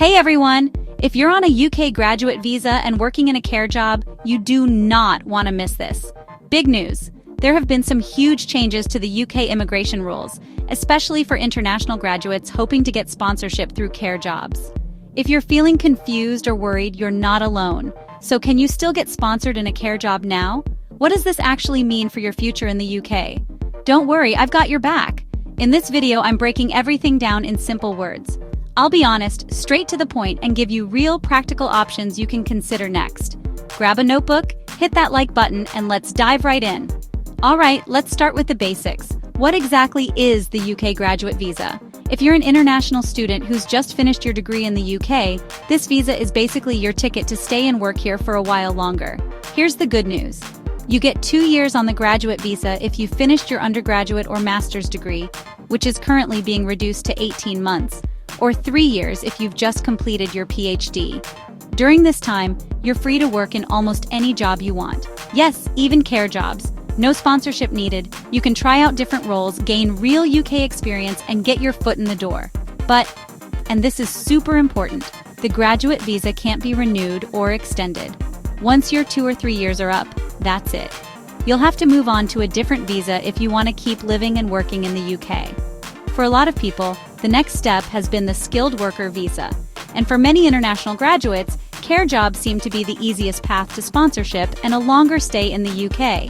Hey everyone! If you're on a UK graduate visa and working in a care job, you do not want to miss this. Big news! There have been some huge changes to the UK immigration rules, especially for international graduates hoping to get sponsorship through care jobs. If you're feeling confused or worried, you're not alone. So can you still get sponsored in a care job now? What does this actually mean for your future in the UK? Don't worry, I've got your back. In this video, I'm breaking everything down in simple words. I'll be honest, straight to the point, and give you real practical options you can consider next. Grab a notebook, hit that like button, and let's dive right in. Alright, let's start with the basics. What exactly is the UK graduate visa? If you're an international student who's just finished your degree in the UK, this visa is basically your ticket to stay and work here for a while longer. Here's the good news. You get 2 years on the graduate visa if you finished your undergraduate or master's degree, which is currently being reduced to 18 months, or 3 years if you've just completed your PhD. During this time, you're free to work in almost any job you want. Yes, even care jobs. No sponsorship needed. You can try out different roles, gain real UK experience, and get your foot in the door. But, and this is super important, the graduate visa can't be renewed or extended. Once your 2 or 3 years are up, that's it. You'll have to move on to a different visa if you want to keep living and working in the UK. For a lot of people, the next step has been the skilled worker visa. And for many international graduates, care jobs seem to be the easiest path to sponsorship and a longer stay in the UK.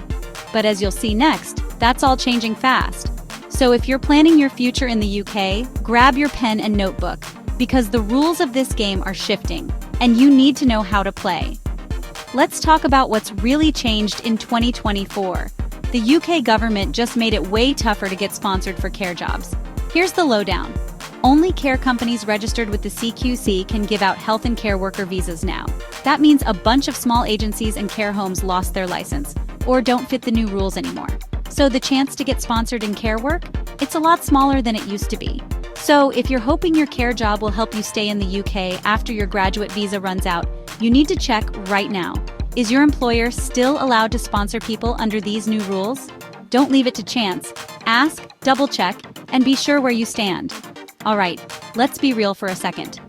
But as you'll see next, that's all changing fast. So if you're planning your future in the UK, grab your pen and notebook, because the rules of this game are shifting, and you need to know how to play. Let's talk about what's really changed in 2024. The UK government just made it way tougher to get sponsored for care jobs. Here's the lowdown. Only care companies registered with the CQC can give out health and care worker visas now. That means a bunch of small agencies and care homes lost their license, or don't fit the new rules anymore. So the chance to get sponsored in care work? It's a lot smaller than it used to be. So if you're hoping your care job will help you stay in the UK after your graduate visa runs out, you need to check right now. Is your employer still allowed to sponsor people under these new rules? Don't leave it to chance. Ask, double check, and be sure where you stand. Alright, let's be real for a second.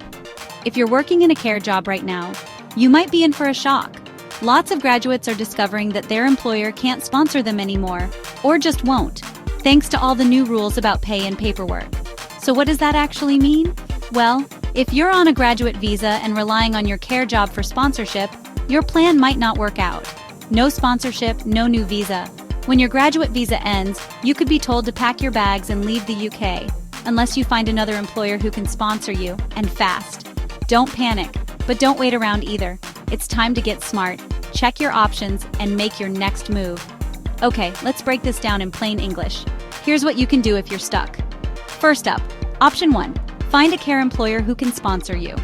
If you're working in a care job right now, you might be in for a shock. Lots of graduates are discovering that their employer can't sponsor them anymore, or just won't, thanks to all the new rules about pay and paperwork. So what does that actually mean? Well, if you're on a graduate visa and relying on your care job for sponsorship, your plan might not work out. No sponsorship, no new visa. When your graduate visa ends, you could be told to pack your bags and leave the UK, unless you find another employer who can sponsor you, and fast. Don't panic, but don't wait around either. It's time to get smart, check your options, and make your next move. Okay, let's break this down in plain English. Here's what you can do if you're stuck. First up, option 1, find a care employer who can sponsor you.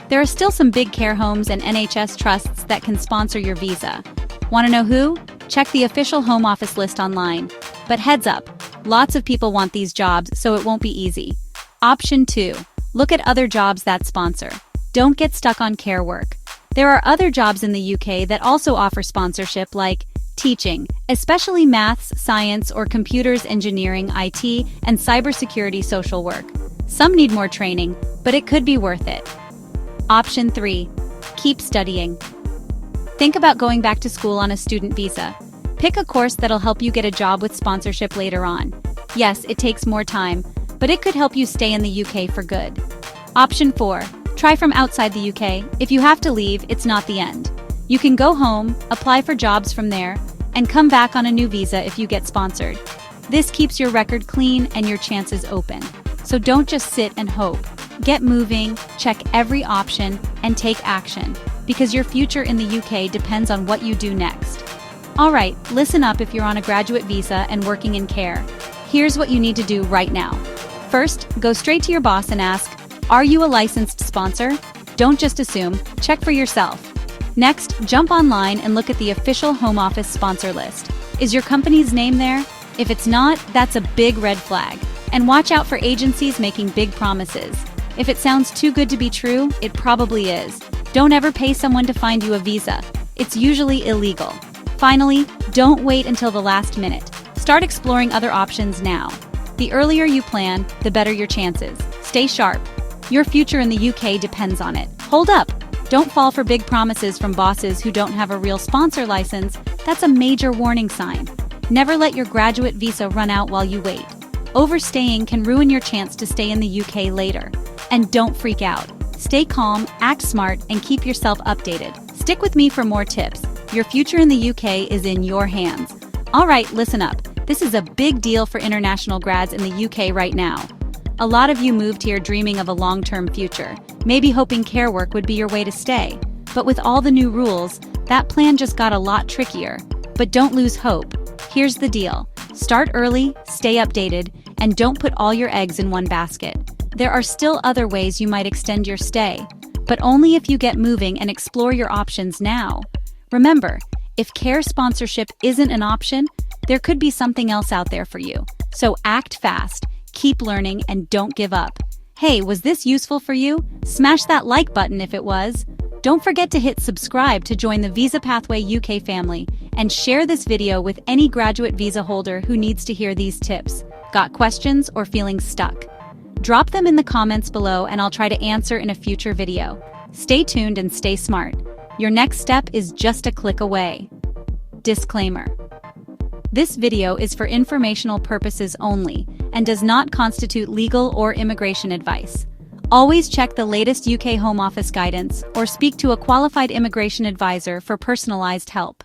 There are still some big care homes and NHS trusts that can sponsor your visa. Want to know who? Check the official Home Office list online. But heads up, lots of people want these jobs, so it won't be easy. Option 2, look at other jobs that sponsor. Don't get stuck on care work. There are other jobs in the UK that also offer sponsorship, like teaching, especially maths, science, or computers, engineering, IT, and cybersecurity social work. Some need more training, but it could be worth it. Option 3, keep studying. Think about going back to school on a student visa. Pick a course that'll help you get a job with sponsorship later on. Yes, it takes more time, but it could help you stay in the UK for good. Option 4, try from outside the UK. If you have to leave, it's not the end. You can go home, apply for jobs from there, and come back on a new visa if you get sponsored. This keeps your record clean and your chances open. So don't just sit and hope. Get moving, check every option, and take action, because your future in the UK depends on what you do next. Alright, listen up if you're on a graduate visa and working in care. Here's what you need to do right now. First, go straight to your boss and ask, are you a licensed sponsor? Don't just assume, check for yourself. Next, jump online and look at the official Home Office sponsor list. Is your company's name there? If it's not, that's a big red flag. And watch out for agencies making big promises. If it sounds too good to be true, it probably is. Don't ever pay someone to find you a visa. It's usually illegal. Finally, don't wait until the last minute. Start exploring other options now. The earlier you plan, the better your chances. Stay sharp. Your future in the UK depends on it. Hold up! Don't fall for big promises from bosses who don't have a real sponsor license. That's a major warning sign. Never let your graduate visa run out while you wait. Overstaying can ruin your chance to stay in the UK later. And don't freak out. Stay calm, act smart, and keep yourself updated. Stick with me for more tips. Your future in the UK is in your hands. Alright, listen up. This is a big deal for international grads in the UK right now. A lot of you moved here dreaming of a long-term future, maybe hoping care work would be your way to stay. But with all the new rules, that plan just got a lot trickier. But don't lose hope. Here's the deal. Start early, stay updated, and don't put all your eggs in one basket. There are still other ways you might extend your stay, but only if you get moving and explore your options now. Remember, if care sponsorship isn't an option, there could be something else out there for you. So act fast. Keep learning and don't give up. Hey, was this useful for you? Smash that like button if it was. Don't forget to hit subscribe to join the Visa Pathway UK family and share this video with any graduate visa holder who needs to hear these tips. Got questions or feeling stuck? Drop them in the comments below and I'll try to answer in a future video. Stay tuned and stay smart. Your next step is just a click away. Disclaimer. This video is for informational purposes only and does not constitute legal or immigration advice. Always check the latest UK Home Office guidance or speak to a qualified immigration advisor for personalized help.